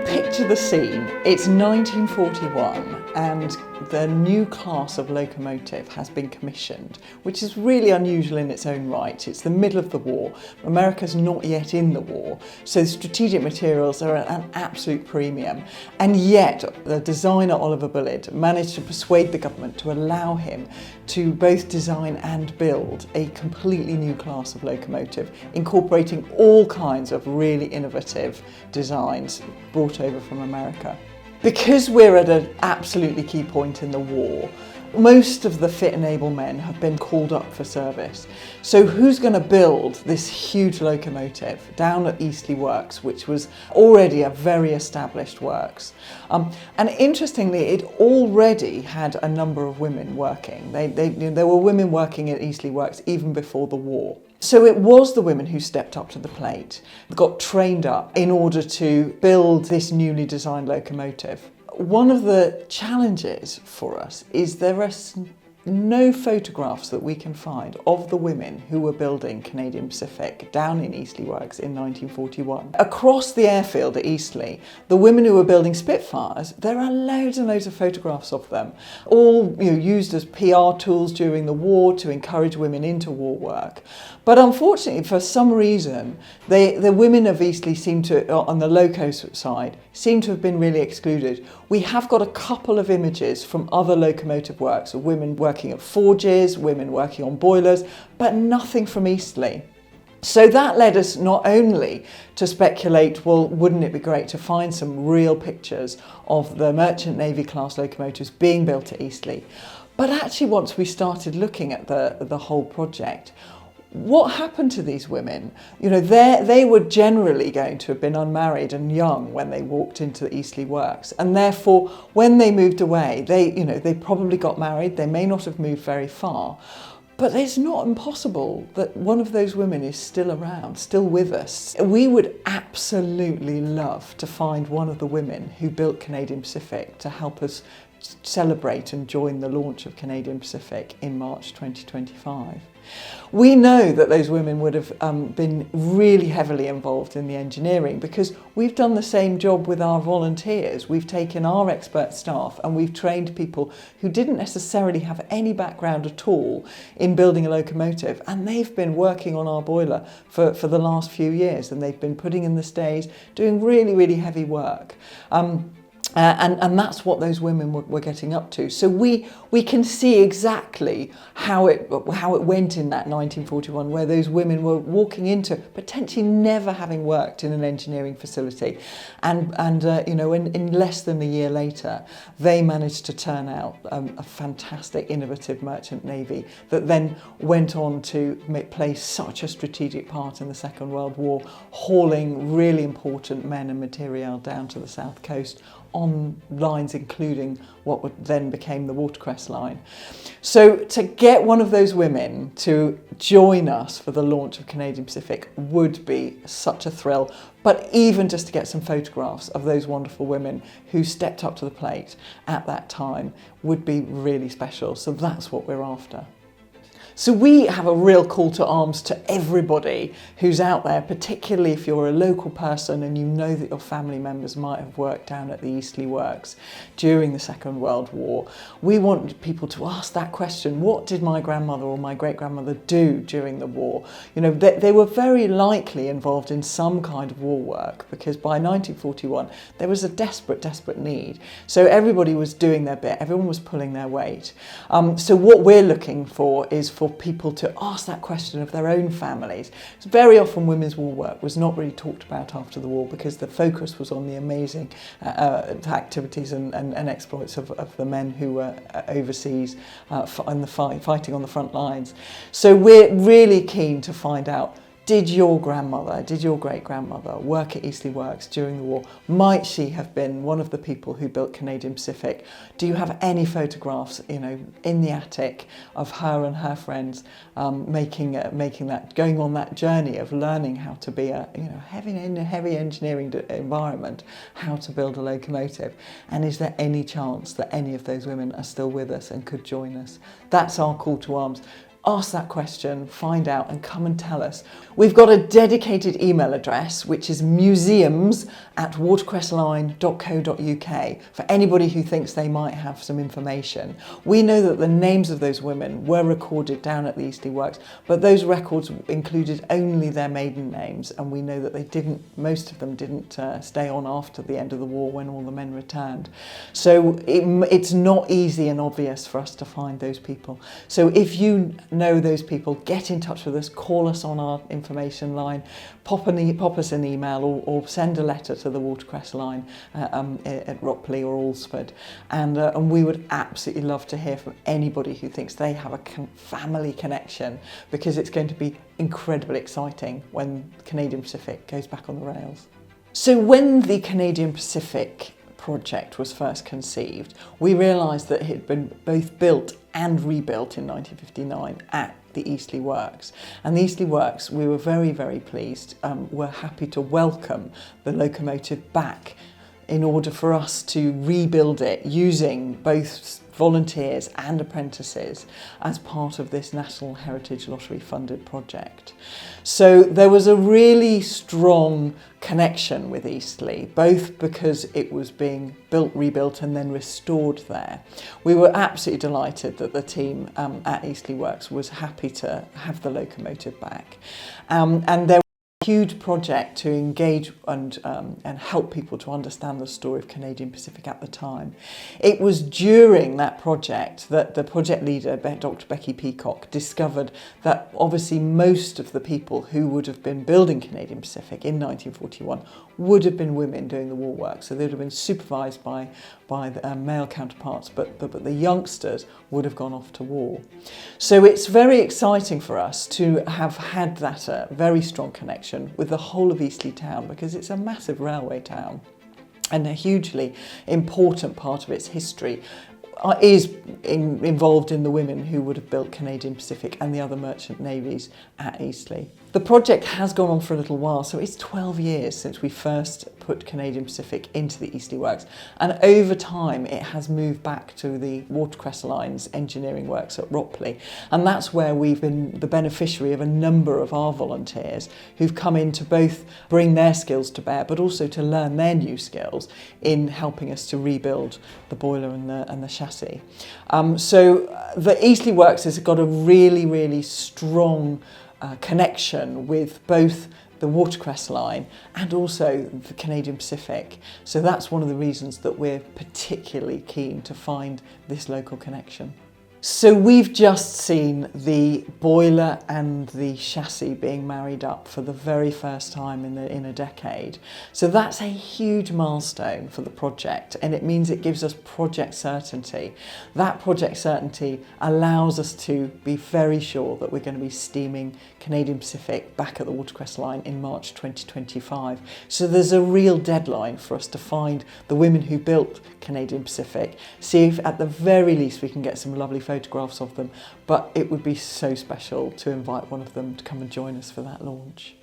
Picture the scene. It's 1941 and the new class of locomotive has been commissioned, which is really unusual in its own right. It's the middle of the war. America's not yet in the war, so strategic materials are at an absolute premium. And yet the designer Oliver Bulleid managed to persuade the government to allow him to both design and build a completely new class of locomotive, incorporating all kinds of really innovative designs brought over from America. Because we're at an absolutely key point in the war, most of the fit and able men have been called up for service. So who's going to build this huge locomotive down at Eastleigh Works, which was already a very established works? And interestingly, it already had a number of women working. There were women working at Eastleigh Works even before the war. So it was the women who stepped up to the plate, got trained up in order to build this newly designed locomotive. One of the challenges for us is there are no photographs that we can find of the women who were building Canadian Pacific down in Eastleigh Works in 1941. Across the airfield at Eastleigh, the women who were building Spitfires, there are loads and loads of photographs of them, all used as PR tools during the war to encourage women into war work. But unfortunately, for some reason, the women of Eastleigh seem to, on the loco side, seem to have been really excluded. We have got a couple of images from other locomotive works of women working at forges, women working on boilers, but nothing from Eastleigh. So that led us not only to speculate, well, wouldn't it be great to find some real pictures of the Merchant Navy class locomotives being built at Eastleigh, but actually once we started looking at the whole project, what happened to these women? They were generally going to have been unmarried and young when they walked into the Eastleigh Works, and therefore when they moved away, they probably got married. They may not have moved very far, but it's not impossible that one of those women is still around, still with us. We would absolutely love to find one of the women who built Canadian Pacific to help us celebrate and join the launch of Canadian Pacific in March 2025. We know that those women would have been really heavily involved in the engineering because we've done the same job with our volunteers. We've taken our expert staff and we've trained people who didn't necessarily have any background at all in building a locomotive, and they've been working on our boiler for the last few years, and they've been putting in the stays, doing really, really heavy work. And that's what those women were getting up to. So we can see exactly how it went in that 1941, where those women were walking into potentially never having worked in an engineering facility, and in less than a year later, they managed to turn out a fantastic, innovative merchant navy that then went on to play such a strategic part in the Second World War, hauling really important men and material down to the south coast on lines including what then became the Watercress Line. So to get one of those women to join us for the launch of Canadian Pacific would be such a thrill, but even just to get some photographs of those wonderful women who stepped up to the plate at that time would be really special. So that's what we're after. So we have a real call to arms to everybody who's out there, particularly if you're a local person and you know that your family members might have worked down at the Eastleigh Works during the Second World War. We want people to ask that question: what did my grandmother or my great-grandmother do during the war? They were very likely involved in some kind of war work, because by 1941 there was a desperate need. So everybody was doing their bit, everyone was pulling their weight. So what we're looking for is for people to ask that question of their own families. So very often women's war work was not really talked about after the war because the focus was on the amazing activities and exploits of the men who were overseas fighting on the front lines. So we're really keen to find out, did your grandmother, did your great-grandmother work at Eastleigh Works during the war? Might she have been one of the people who built Canadian Pacific? Do you have any photographs, in the attic of her and her friends making that, going on that journey of learning how to be in a heavy engineering environment, how to build a locomotive? And is there any chance that any of those women are still with us and could join us? That's our call to arms. ask that question, find out, and come and tell us. We've got a dedicated email address, which is museums@watercressline.co.uk for anybody who thinks they might have some information. We know that the names of those women were recorded down at the Eastleigh Works, but those records included only their maiden names, and we know that most of them didn't stay on after the end of the war when all the men returned. So it's not easy and obvious for us to find those people. So if you know those people, get in touch with us, call us on our information line, pop us an email, or send a letter to the Watercress Line at Ropley or Alresford, and we would absolutely love to hear from anybody who thinks they have a family connection, because it's going to be incredibly exciting when Canadian Pacific goes back on the rails. So when the Canadian Pacific project was first conceived, we realised that it had been both built and rebuilt in 1959 at the Eastleigh Works. And the Eastleigh Works, we were very, very pleased, were happy to welcome the locomotive back in order for us to rebuild it using both volunteers and apprentices as part of this National Heritage Lottery funded project. So there was a really strong connection with Eastleigh, both because it was being built, rebuilt and then restored there. We were absolutely delighted that the team at Eastleigh Works was happy to have the locomotive back. And there huge project to engage and help people to understand the story of Canadian Pacific at the time. It was during that project that the project leader, Dr. Becky Peacock, discovered that obviously most of the people who would have been building Canadian Pacific in 1941 would have been women doing the war work. So they would have been supervised by the male counterparts, but the youngsters would have gone off to war. So it's very exciting for us to have had that very strong connection with the whole of Eastleigh town, because it's a massive railway town and a hugely important part of its history is involved in the women who would have built Canadian Pacific and the other merchant navies at Eastleigh. The project has gone on for a little while, so it's 12 years since we first put Canadian Pacific into the Eastleigh Works, and over time it has moved back to the Watercress Line's engineering works at Ropley, and that's where we've been the beneficiary of a number of our volunteers who've come in to both bring their skills to bear but also to learn their new skills in helping us to rebuild the boiler and the chassis. So the Eastleigh Works has got a really, really strong connection with both the Watercress Line and also the Canadian Pacific. So that's one of the reasons that we're particularly keen to find this local connection. So we've just seen the boiler and the chassis being married up for the very first time in a decade. So that's a huge milestone for the project, and it means it gives us project certainty. That project certainty allows us to be very sure that we're going to be steaming Canadian Pacific back at the Watercress Line in March 2025. So there's a real deadline for us to find the women who built Canadian Pacific, see if at the very least we can get some lovely photographs of them, but it would be so special to invite one of them to come and join us for that launch.